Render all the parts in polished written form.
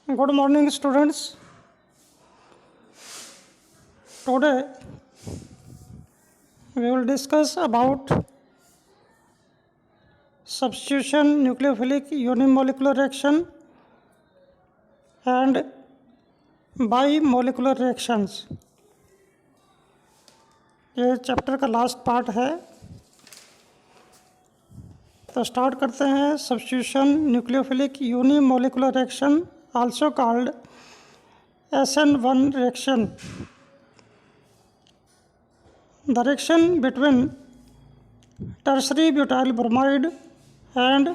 Good morning, students. Today we will discuss about substitution, nucleophilic unimolecular reaction and bimolecular reactions. ये chapter का last part है, तो start करते हैं. Substitution nucleophilic unimolecular reaction also called SN1 reaction. The reaction between tertiary butyl bromide and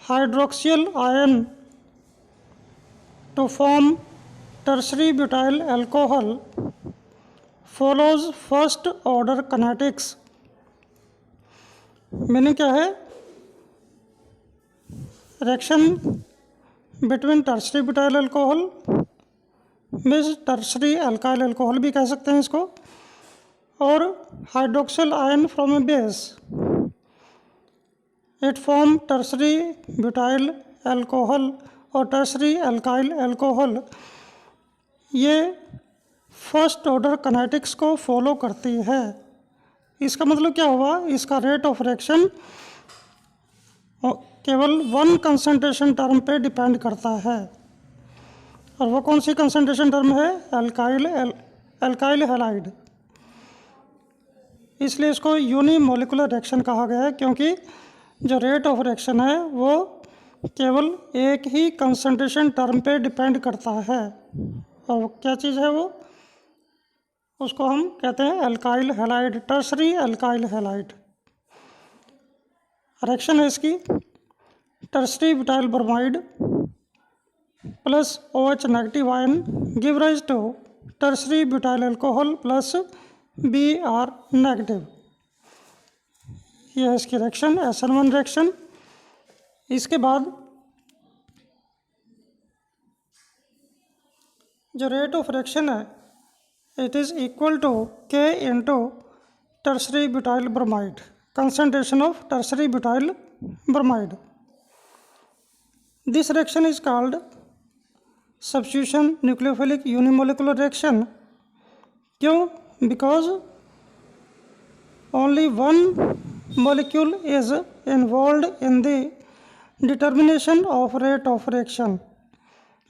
hydroxyl ion to form tertiary butyl alcohol follows first order kinetics. Meaning क्या है? Reaction between tertiary butyl alcohol means tertiary alkyl alcohol भी कह सकते हैं इसको, और hydroxyl ion from A base. It form tertiary butyl alcohol और tertiary alkyl alcohol. ये फर्स्ट ऑर्डर काइनेटिक्स को फॉलो करती है. इसका मतलब क्या हुआ? इसका रेट ऑफ रिएक्शन केवल वन कंसंट्रेशन टर्म पे डिपेंड करता है, और वो कौन सी कंसंट्रेशन टर्म है? Alkyl halide. इसलिए इसको यूनिमोलिकुलर रिएक्शन कहा गया है, क्योंकि जो रेट ऑफ रिएक्शन है वो केवल एक ही कंसंट्रेशन टर्म पे डिपेंड करता है. और क्या चीज़ है वो? उसको हम कहते हैं alkyl halide, tertiary alkyl halide. Reaction है इसकी tertiary butyl bromide plus OH negative ion give rise to tertiary butyl alcohol plus Br negative. ये है इसकी रिएक्शन SN1 रिएक्शन. इसके बाद जो रेट ऑफ रिएक्शन है it is equal to K into tertiary butyl bromide, concentration of tertiary butyl bromide. This reaction is called substitution nucleophilic unimolecular reaction. क्यों? Because only one molecule is involved in the determination of rate of reaction.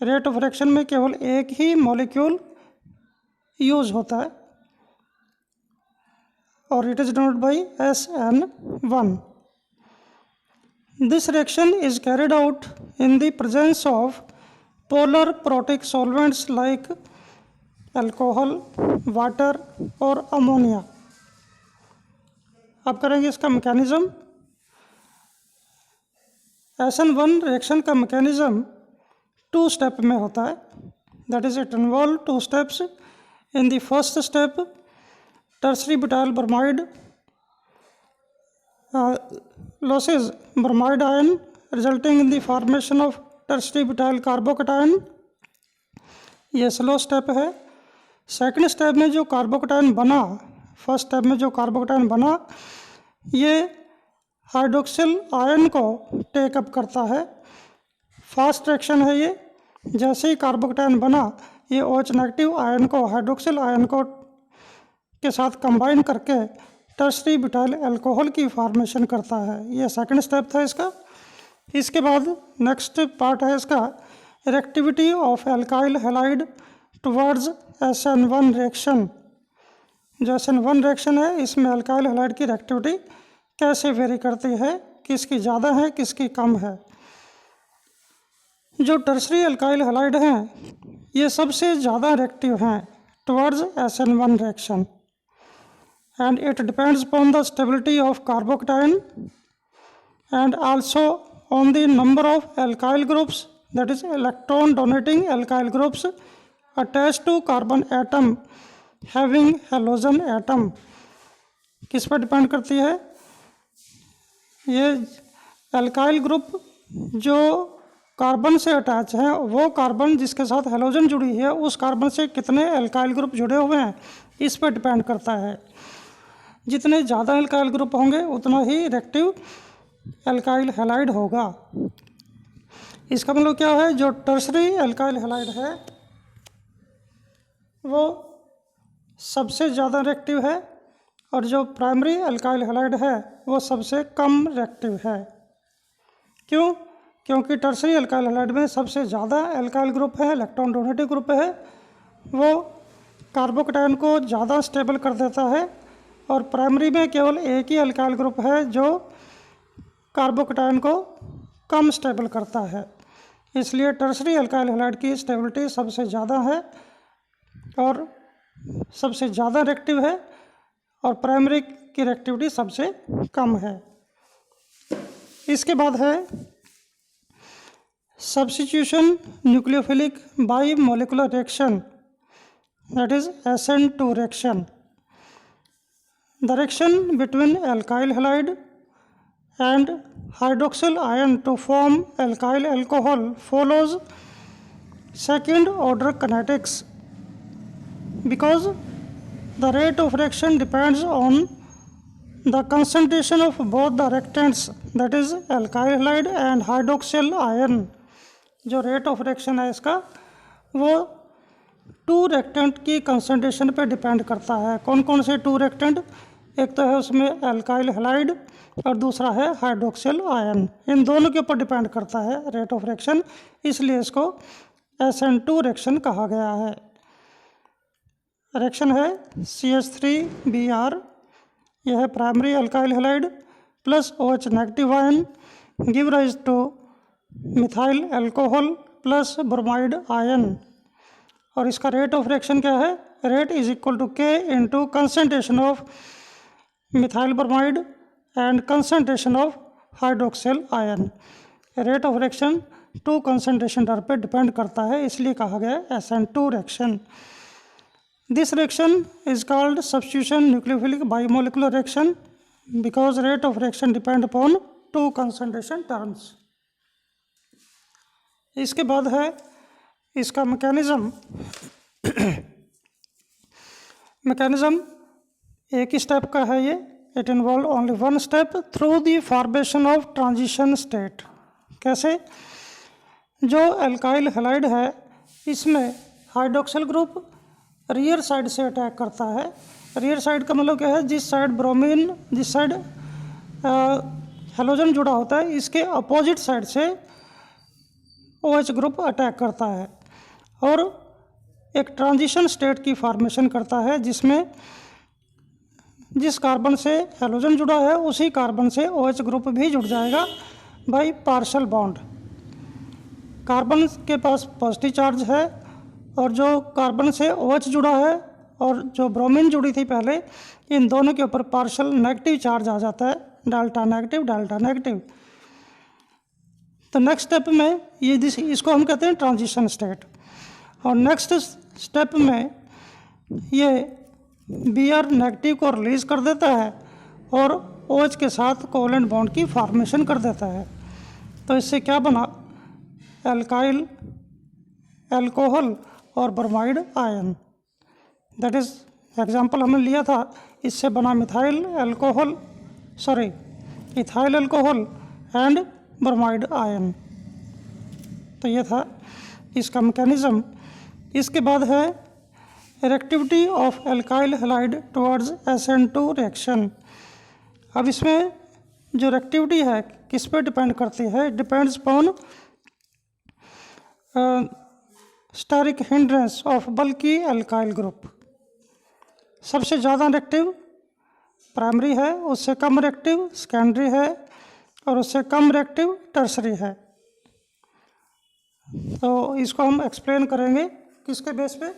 Rate of reaction में केवल एक ही molecule use होता है, और it is denoted by SN1. This reaction is carried out in the presence of polar protic solvents like alcohol, water और ammonia. अब करेंगे इसका मैकेनिज्म. SN1 रिएक्शन का मैकेनिज्म 2 स्टेप में होता है. That is it involve 2 steps. In the first step, tertiary butyl bromide loses bromide ion resulting in the formation of tertiary butyl carbocation. ये slow step है. Second step में जो carbocation बना, first step में जो कार्बोकेटायन बना, ये hydroxyl ion को टेकअप करता है. फास्ट रिएक्शन है ये. जैसे ही कार्बोकेटायन बना, ये OH नेगेटिव आयन को हाइड्रोक्सिल आयन को के साथ कंबाइन करके टर्सरी ब्यूटाइल अल्कोहल की फॉर्मेशन करता है. ये सेकंड स्टेप था इसका. इसके बाद नेक्स्ट पार्ट है इसका reactivity of alkyl halide towards SN1 reaction. जो SN1 रिएक्शन है इसमें अल्काइल हैलाइड की रिएक्टिविटी कैसे वेरी करती है, किसकी ज़्यादा है किसकी कम है. जो टर्सरी अल्काइल हैलाइड हैं ये सबसे ज़्यादा रिएक्टिव हैं towards SN1 reaction, and it depends upon the stability of carbocation and also on the number of alkyl groups, that is electron donating alkyl groups attach to carbon atom having halogen atom. किस पर depend करती है? ये alkyl group जो carbon से attach है, वो carbon जिसके साथ हैलोजन जुड़ी है उस कार्बन से कितने अल्काइल ग्रुप जुड़े हुए हैं इस पर डिपेंड करता है. जितने ज़्यादा अल्काइल ग्रुप होंगे उतना ही रिएक्टिव अल्काइल हैलाइड होगा. इसका मतलब क्या है, जो टर्सरी एल्काइल हैलाइड है वो सबसे ज़्यादा रिएक्टिव है और जो प्राइमरी एल्काइल हैलाइड है वो सबसे कम रिएक्टिव है। क्यों? क्योंकि टर्सरी एल्काइल हैलाइड में सबसे ज़्यादा एल्काइल ग्रुप है, इलेक्ट्रॉन डोनेटिव ग्रुप है, वो कार्बोकैटायन को ज़्यादा स्टेबल कर देता है, और प्राइमरी में केवल एक ही एल्काइल ग्रुप है जो कार्बोकैटायन को कम स्टेबल करता है। इसलिए टर्सरी एल्काइल हैलाइड की स्टेबिलिटी सबसे ज़्यादा है और सबसे ज़्यादा रिएक्टिव है, और प्राइमरी की रिएक्टिविटी सबसे कम है। इसके बाद है substitution nucleophilic bimolecular reaction, that is SN2 reaction. The reaction between alkyl halide and hydroxyl ion to form alkyl alcohol follows second order kinetics because the rate of reaction depends on the concentration of both the reactants, that is alkyl halide and hydroxyl ion. जो rate of reaction है इसका वो to reactant की concentration पे depend करता है। कौन कौन से टू रिएक्टेंट? एक तो है उसमें एल्काइल हैलाइड और दूसरा है हाइड्रोक्सिल आयन। इन दोनों के ऊपर डिपेंड करता है रेट ऑफ रिएक्शन, इसलिए इसको SN2 रिएक्शन कहा गया है। रिएक्शन है CH3Br, यह है primary alkyl halide plus OH negative ion give rise to methyl alcohol plus bromide ion. और इसका रेट ऑफ रिएक्शन क्या है? Rate is equal to K into concentration of methyl bromide and concentration of hydroxyl ion. Rate of reaction to concentration दर पे depend करता है, इसलिए कहा गया है SN2 reaction. This reaction is called substitution nucleophilic bimolecular reaction because rate of reaction depend upon two concentration terms. इसके बाद है इसका मैकेनिज्म। मैकेनिज्म एक ही स्टेप का है ये। It involve only one step through the formation of transition state. कैसे? जो एल्काइल हैलाइड है इसमें हाइड्रोक्सिल ग्रुप रियर साइड से अटैक करता है। रियर साइड का मतलब क्या है? जिस साइड ब्रोमीन, जिस साइड हैलोजन जुड़ा होता है, इसके अपोजिट साइड से OH ग्रुप अटैक करता है और एक ट्रांजिशन स्टेट की फॉर्मेशन करता है जिसमें जिस कार्बन से हैलोजन जुड़ा है उसी कार्बन से OH ग्रुप भी जुड़ जाएगा बाय पार्शियल बॉन्ड। कार्बन के पास पॉजिटिव चार्ज है और जो कार्बन से OH जुड़ा है और जो ब्रोमीन जुड़ी थी पहले, इन दोनों के ऊपर पार्शियल नेगेटिव चार्ज आ जाता है, डेल्टा नेगेटिव डेल्टा नेगेटिव। तो नेक्स्ट स्टेप में ये इसको हम कहते हैं ट्रांजिशन स्टेट। और नेक्स्ट स्टेप में ये Br नेगेटिव को रिलीज कर देता है और OH के साथ कोवेलेंट बॉन्ड की फॉर्मेशन कर देता है। तो इससे क्या बना? एल्काइल अल्कोहल और bromide ion. That is example हमने लिया था, इससे बना methyl alcohol ethyl alcohol and bromide ion. तो ये था इसका मैकेनिज्म। इसके बाद है reactivity of alkyl halide towards SN2 reaction. अब इसमें जो रिएक्टिविटी है किस पे डिपेंड करती है? Depends upon steric hindrance of bulky alkyl group. सबसे ज़्यादा रिएक्टिव प्राइमरी है, उससे कम रिएक्टिव सेकेंडरी है और उससे कम रिएक्टिव टर्सरी है। तो इसको हम एक्सप्लेन करेंगे किसके बेस पे?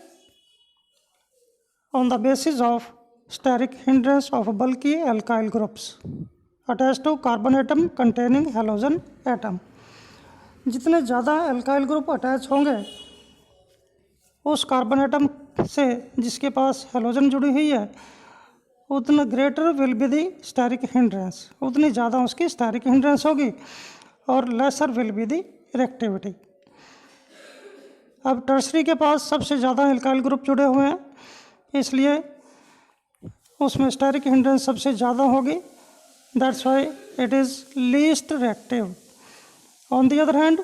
On the basis of steric hindrance of bulky alkyl groups attach to carbon atom containing halogen atom. जितने ज़्यादा एल्काइल ग्रुप अटैच होंगे उस कार्बन एटम से जिसके पास हैलोजन जुड़ी हुई है, उतना greater will be the steric hindrance, उतनी ज़्यादा उसकी स्टेरिक हिंड्रेंस होगी और lesser will be the reactivity. अब टर्सरी के पास सबसे ज़्यादा एल्काइल ग्रुप जुड़े हुए हैं, इसलिए उसमें स्टेरिक हिंड्रेंस सबसे ज़्यादा होगी। That's why it is least reactive. On the other hand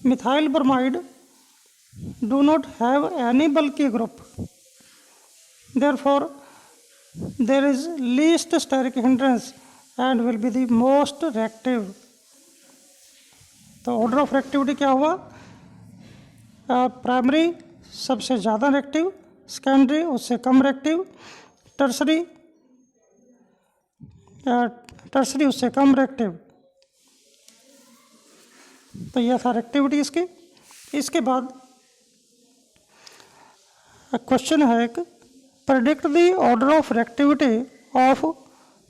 methyl bromide do not have any bulky group, therefore there is least steric hindrance and will be the most reactive. तो order of reactivity क्या हुआ? Primary सबसे ज़्यादा reactive, secondary उससे कम reactive, tertiary उससे कम reactive. तो यह था रिएक्टिविटी इसकी। इसके बाद क्वेश्चन है एक, predict the order of reactivity of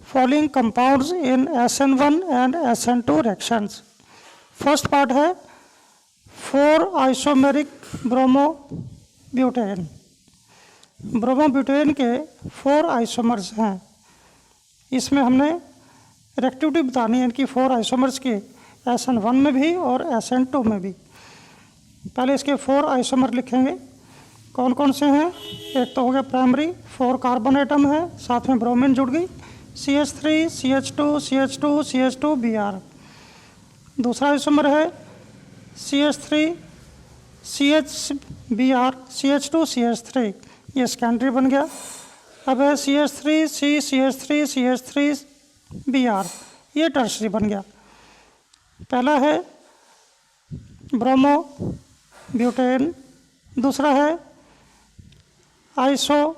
following compounds in SN1 and SN2 reactions. First part है 4 आइसोमेरिक ब्रोमोब्यूटेन। ब्रोमोब्यूटेन के 4 आइसोमर्स हैं। इसमें हमने रिएक्टिविटी बतानी है इनकी 4 आइसोमर्स की, SN1 में भी और SN2 में भी। पहले इसके 4 आइसोमर लिखेंगे, कौन कौन से हैं। एक तो हो गया प्राइमरी, 4 कार्बन एटम है, साथ में ब्रोमीन जुड़ गई, CH3 CH2 CH2 CH2 Br। दूसरा आइसोमर है CH3 CHBr CH2 CH3, ये सेकेंडरी बन गया। अब है CH3 CH3 CH3 Br, ये टर्सरी बन गया। पहला है ब्रोमो ब्यूटेन, दूसरा है आइसो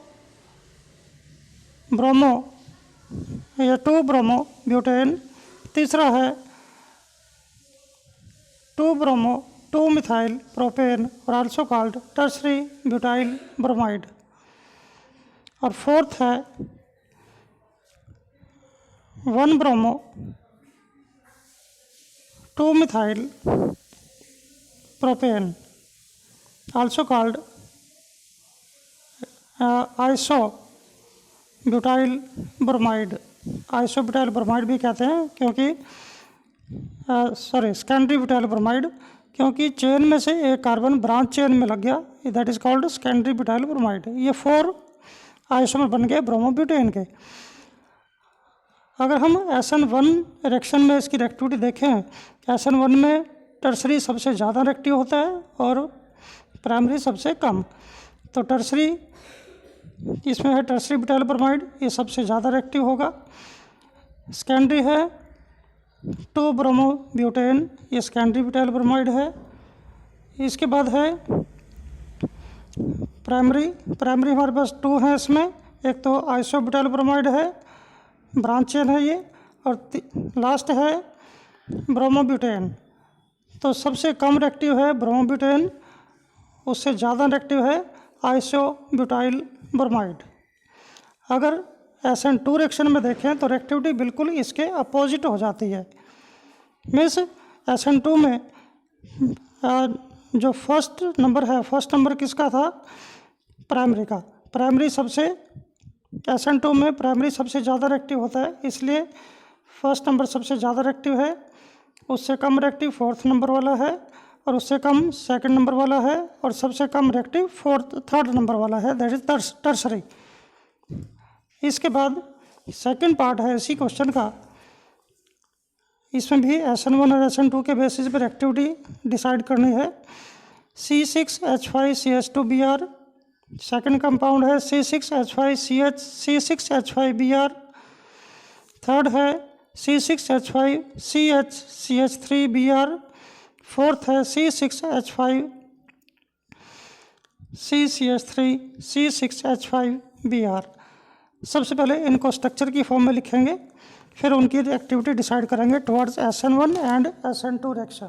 ब्रोमो या 2 ब्रोमो ब्यूटेन, तीसरा है 2 ब्रोमो 2 मिथाइल प्रोपेन और also called tertiary butyl bromide. और फोर्थ है 1 bromo 2 methyl propane also called iso butyl bromide. Iso butyl bromide भी कहते हैं क्योंकि सेकेंडरी ब्यूटाइल ब्रोमाइड, क्योंकि चेन में से एक कार्बन ब्रांच चेन में लग गया, that is called secondary butyl bromide. ये 4 आइसोमर बन गए ब्रोमोब्यूटेन के। अगर हम SN1 रिएक्शन में इसकी रिएक्टिविटी देखें, SN1 में टर्सरी सबसे ज़्यादा रिएक्टिव होता है और प्राइमरी सबसे कम। तो टर्सरी, इसमें है टर्सरी ब्यूटाइल ब्रोमाइड, ये सबसे ज़्यादा रिएक्टिव होगा। सेकेंडरी है 2 ब्रोमो ब्यूटेन, ये सेकेंडरी ब्यूटाइल ब्रोमाइड है। इसके बाद है प्राइमरी हमारे पास 2 हैं इसमें, एक तो आइसो ब्यूटाइल ब्रोमाइड है, ब्रांच चेन है ये, और लास्ट है ब्रोमोब्यूटेन। तो सबसे कम रिएक्टिव है ब्रोमोब्यूटेन, उससे ज़्यादा रिएक्टिव है आइसो ब्यूटाइल ब्रोमाइड। अगर SN2 रिएक्शन में देखें तो रिएक्टिविटी बिल्कुल इसके अपोजिट हो जाती है। मीन्स SN2 में जो फर्स्ट नंबर है, फर्स्ट नंबर किसका था? प्राइमरी का। प्राइमरी सबसे, SN2 में प्राइमरी सबसे ज़्यादा रिएक्टिव होता है, इसलिए फर्स्ट नंबर सबसे ज़्यादा रिएक्टिव है, उससे कम रिएक्टिव 4th नंबर वाला है, और उससे कम 2nd नंबर वाला है, और सबसे कम रिएक्टिव 3rd नंबर वाला है, दैट इज टर्सरी। इसके बाद सेकंड पार्ट है इसी क्वेश्चन का, इसमें भी SN1 और SN2 के बेसिस पर एक्टिविटी डिसाइड करनी है। C6H5CH2Br, सेकंड कंपाउंड है C6H5CH6H5Br, थर्ड है C6H5CH3Br, फोर्थ है C6H5CCH3C6H5Br। सबसे पहले इनको स्ट्रक्चर की फॉर्म में लिखेंगे, फिर उनकी एक्टिविटी डिसाइड करेंगे towards SN1 and SN2 reaction.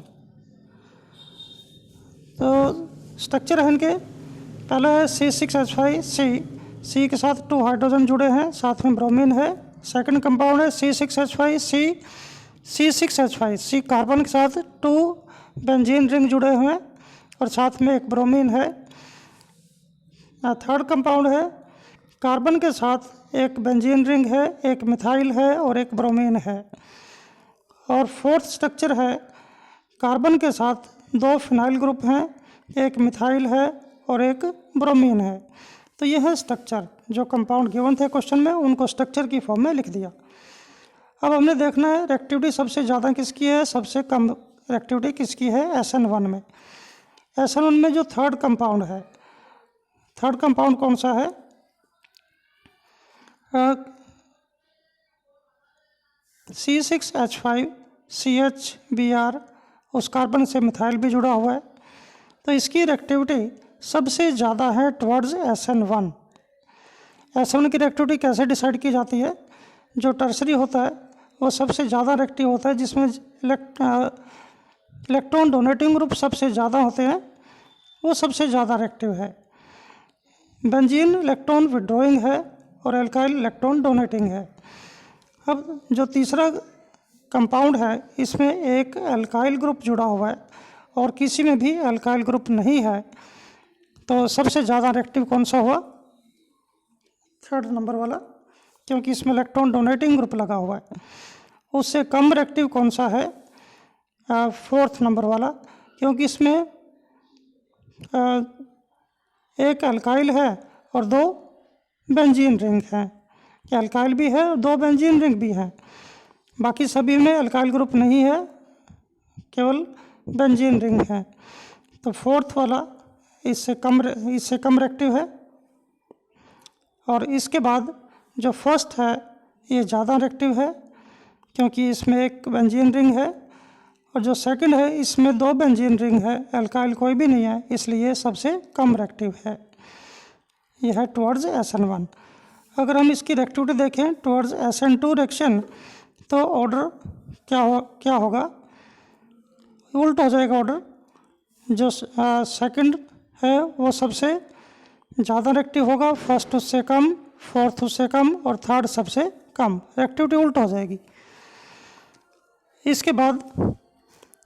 तो स्ट्रक्चर है इनके, पहला है C6H5C के साथ 2 हाइड्रोजन जुड़े हैं, साथ में ब्रोमीन है। सेकंड कंपाउंड है C6H5C कार्बन के साथ 2 बेंजीन रिंग जुड़े हुए हैं और साथ में एक ब्रोमीन है। थर्ड कंपाउंड है कार्बन के साथ एक बेंजीन रिंग है, एक मिथाइल है और एक ब्रोमीन है। और फोर्थ स्ट्रक्चर है कार्बन के साथ 2 फिनाइल ग्रुप हैं, एक मिथाइल है और एक ब्रोमीन है। तो ये है स्ट्रक्चर, जो कंपाउंड गिवन थे क्वेश्चन में उनको स्ट्रक्चर की फॉर्म में लिख दिया। अब हमने देखना है रिएक्टिविटी सबसे ज़्यादा किसकी है, सबसे कम रिएक्टिविटी किसकी है, SN1 में। SN1 में जो थर्ड कंपाउंड है, थर्ड कंपाउंड कौन सा है, C6H5CHBr, उस कार्बन से मिथाइल भी जुड़ा हुआ है, तो इसकी रिएक्टिविटी सबसे ज़्यादा है टुवर्ड्स SN1। SN1 की रिएक्टिविटी कैसे डिसाइड की जाती है, जो टर्सरी होता है वो सबसे ज़्यादा रिएक्टिव होता है, जिसमें इलेक्ट्रॉन डोनेटिंग ग्रुप सबसे ज़्यादा होते हैं, वो सबसे ज़्यादा रिएक्टिव है। बेंजीन इलेक्ट्रॉन विड्रॉइंग है और एल्काइल इलेक्ट्रॉन डोनेटिंग है। अब जो तीसरा कंपाउंड है, इसमें एक एल्काइल ग्रुप जुड़ा हुआ है और किसी में भी एल्काइल ग्रुप नहीं है, तो सबसे ज़्यादा रिएक्टिव कौन सा हुआ, थर्ड नंबर वाला, क्योंकि इसमें इलेक्ट्रॉन डोनेटिंग ग्रुप लगा हुआ है। उससे कम रिएक्टिव कौन सा है, फोर्थ नंबर वाला, क्योंकि इसमें एक एल्काइल है और 2 बेंजीन रिंग हैं। एल्काइल भी है और 2 बेंजीन रिंग भी हैं, बाकी सभी में एल्काइल ग्रुप नहीं है, केवल बेंजीन रिंग है। तो फोर्थ वाला इससे कम रिएक्टिव है। और इसके बाद जो फर्स्ट है ये ज़्यादा रिएक्टिव है, क्योंकि इसमें एक बेंजीन रिंग है, और जो सेकंड है इसमें 2 बेंजीन रिंग है, एल्काइल कोई भी नहीं है, इसलिए सबसे कम रिएक्टिव है। यह है टुवर्ड्स SN1। अगर हम इसकी रिएक्टिविटी देखें टुवर्ड्स SN2 रिएक्शन, तो ऑर्डर क्या होगा, उल्ट हो जाएगा ऑर्डर। जो सेकंड है वो सबसे ज़्यादा रिएक्टिव होगा, फर्स्ट उससे कम, फोर्थ उससे कम और थर्ड सबसे कम, रिएक्टिविटी उल्ट हो जाएगी। इसके बाद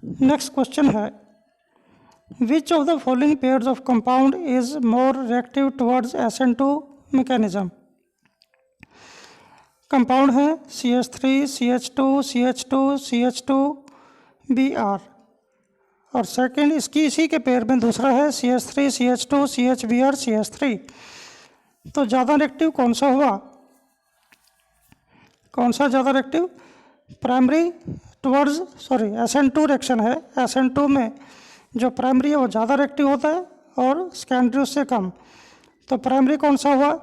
नेक्स्ट क्वेश्चन है, which of the following pairs of compound is more reactive towards SN2 mechanism. Compound है CH3 CH2 CH2 CH2Br, और सेकंड इसी के पेयर में दूसरा है CH3 CH2 CHBr CH3। तो ज़्यादा रिएक्टिव कौन सा हुआ, कौन सा ज़्यादा reactive, primary towards SN2 reaction है, SN2 में जो प्राइमरी है वो ज़्यादा रिएक्टिव होता है और सेकेंडरी उससे कम। तो प्राइमरी कौन सा हुआ,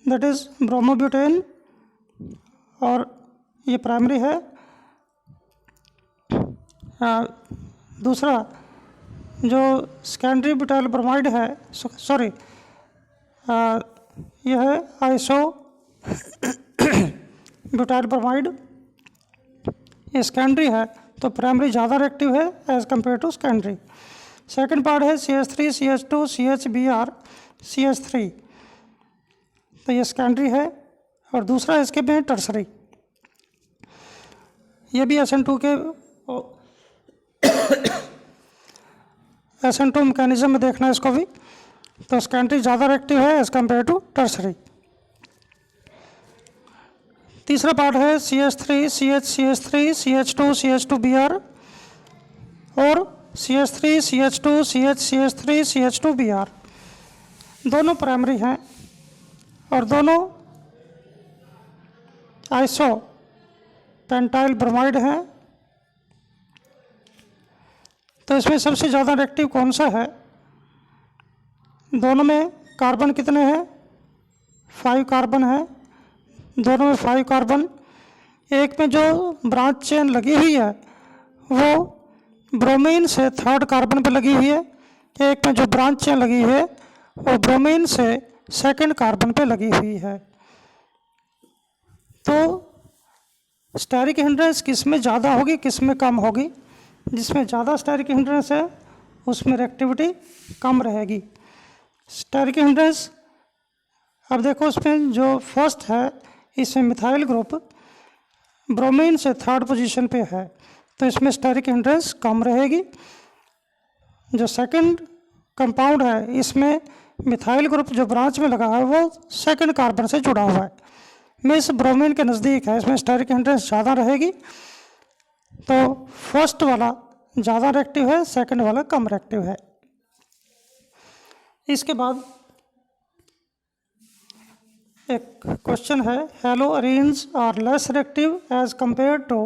दैट इज़ ब्रोमोब्यूटेन, और ये प्राइमरी है। दूसरा जो सेकेंडरी ब्यूटाइल ब्रोमाइड है, यह है आइसो ब्यूटाइल ब्रोमाइड, ये सेकेंडरी है, तो प्राइमरी ज़्यादा रिएक्टिव है as compare to secondary. Second part है CH3 CH2 CHBr CH3, तो ये सेकेंडरी है, और दूसरा इसके में टर्सरी, ये भी SN2 के SN2 मैकेनिज्म में देखना है इसको भी, तो सेकेंडरी ज़्यादा रिएक्टिव है एज कम्पेयर टू टर्सरी। तीसरा पार्ट है CH3 CH3 CH2 CH2Br और CH3 CH2 CH3 CH2Br, दोनों प्राइमरी हैं और दोनों आइसो पेंटाइल ब्रोमाइड हैं। तो इसमें सबसे ज़्यादा रिएक्टिव कौन सा है, दोनों में कार्बन कितने हैं, 5 कार्बन है, दोनों में 5 कार्बन। एक में जो ब्रांच चेन लगी हुई है वो ब्रोमीन से थर्ड कार्बन पे लगी हुई है, एक में जो ब्रांच चेन लगी है वो ब्रोमीन से सेकंड कार्बन पे लगी हुई है। तो स्टेरिक हिंड्रेंस किस में ज़्यादा होगी, किस में कम होगी, जिसमें ज़्यादा स्टेरिक हिंड्रेंस है उसमें रिएक्टिविटी कम रहेगी। स्टेरिक हिंड्रेंस, अब देखो उसमें जो फर्स्ट है इसमें मिथाइल ग्रुप ब्रोमीन से थर्ड पोजीशन पे है, तो इसमें स्टेरिक हिंड्रेंस कम रहेगी। जो सेकंड कंपाउंड है इसमें मिथाइल ग्रुप जो ब्रांच में लगा है वो सेकंड कार्बन से जुड़ा हुआ है, मिस ब्रोमीन के नज़दीक है, इसमें स्टेरिक हिंड्रेंस ज़्यादा रहेगी। तो फर्स्ट वाला ज़्यादा रिएक्टिव है, सेकंड वाला कम रिएक्टिव है। इसके बाद एक क्वेश्चन है, halo arenes are less reactive as compare to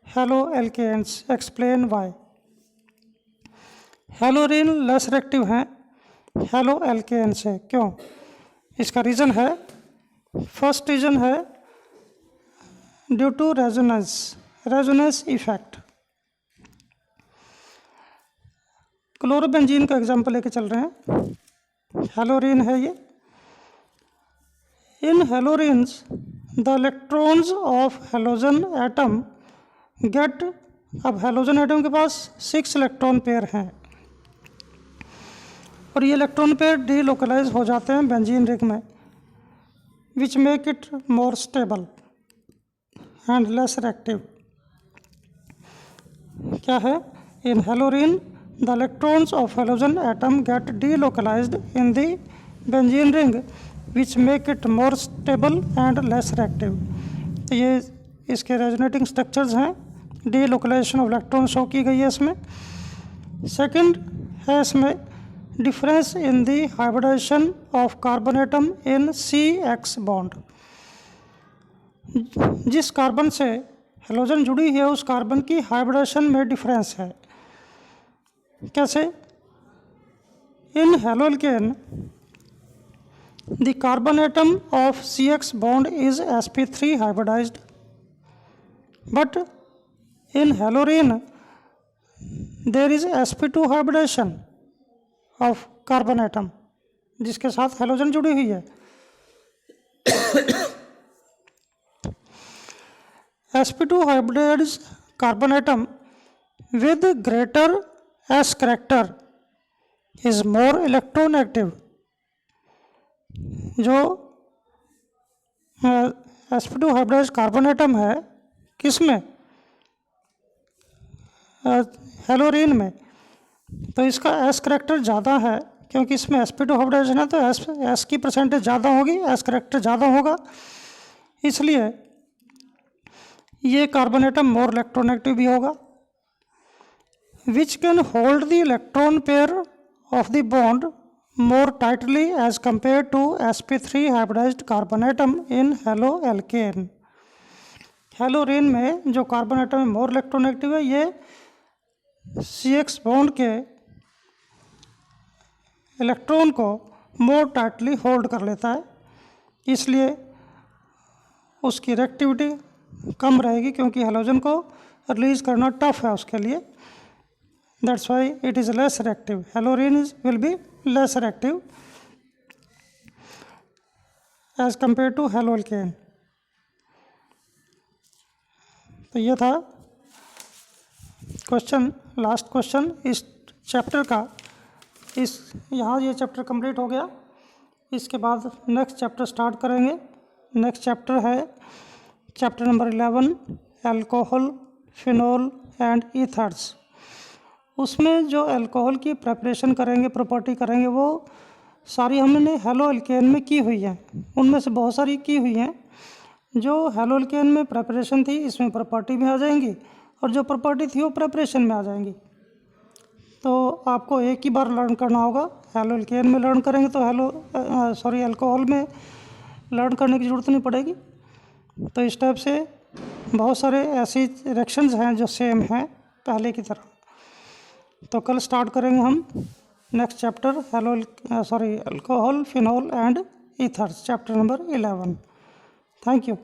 halo alkanes, explain why. Haloarene less reactive हैं हेलो एल्केन से, क्यों? इसका रीज़न है, फर्स्ट रीज़न है due to resonance effect. Chlorobenzene का एग्जांपल लेके चल रहे हैं, हेलोरीन है ये। In haloarenes the electrons of halogen atom get, अब हेलोजन एटम के पास 6 इलेक्ट्रॉन पेयर हैं और ये इलेक्ट्रॉन पेयर डीलोकलाइज हो जाते हैं बेंजीन रिंग में, which make it more stable and less reactive. क्या है? In haloarene the electrons of halogen atom get delocalized in the benzene ring which make it more stable and less reactive. तो ये इसके resonating structures हैं, delocalization of electron show की गई है इसमें। सेकंड है इसमें difference in the hybridization of carbon atom in CX bond. जिस कार्बन से हेलोजन जुड़ी है उस कार्बन की हाइब्रिडाइजेशन में डिफरेंस है। कैसे? In haloalkane the carbon atom of CX bond is sp3 hybridized, but in halorine there is sp2 hybridization of carbon atom जिसके साथ हेलोजन जुड़ी हुई है। sp2 hybridized carbon atom with greater s character is more electronegative। जो sp2 hybridized carbon atom है किसमें? हेलोरीन में। तो इसका एस करेक्टर ज़्यादा है क्योंकि इसमें sp2 हाइब्रिडाइजेशन है, तो एस की परसेंटेज ज़्यादा होगी, एस करेक्टर ज़्यादा होगा, इसलिए ये कार्बन एटम मोर इलेक्ट्रोनेगेटिव भी होगा। Which can hold the electron pair of the bond more tightly as compare to sp3 hybridized carbon atom in halo alkane. Haloarene में जो कार्बन एटम है मोर इलेक्ट्रोनेगेटिव है, ये CX बॉन्ड के electron को मोर tightly hold कर लेता है, इसलिए उसकी रिएक्टिविटी कम रहेगी क्योंकि हेलोजन को रिलीज करना टफ है उसके लिए। That's why it is less reactive. Haloarene will be less reactive as compare to haloalkane. तो ये था क्वेश्चन, लास्ट क्वेश्चन इस चैप्टर का। यहाँ ये चैप्टर कंप्लीट हो गया, इसके बाद नेक्स्ट चैप्टर स्टार्ट करेंगे। नेक्स्ट चैप्टर है chapter number 11, alcohol, phenol and ethers. उसमें जो अल्कोहल की प्रेपरेशन करेंगे, प्रॉपर्टी करेंगे, वो सारी हमने हेलो एल्केन में की हुई है। उनमें से बहुत सारी की हुई हैं जो हेलो एल्केन में प्रेपरेशन थी, इसमें प्रॉपर्टी में आ जाएंगी, और जो प्रॉपर्टी थी वो प्रेपरेशन में आ जाएंगी। तो आपको एक ही बार लर्न करना होगा। हेलो एल्केन में लर्न करेंगे तो अल्कोहल में लर्न करने की ज़रूरत नहीं पड़ेगी। तो इस टाइप से बहुत सारे ऐसी रिएक्शंस हैं जो सेम हैं पहले की तरह। तो कल स्टार्ट करेंगे हम next chapter alcohol, phenol and ethers, chapter number 11। Thank you.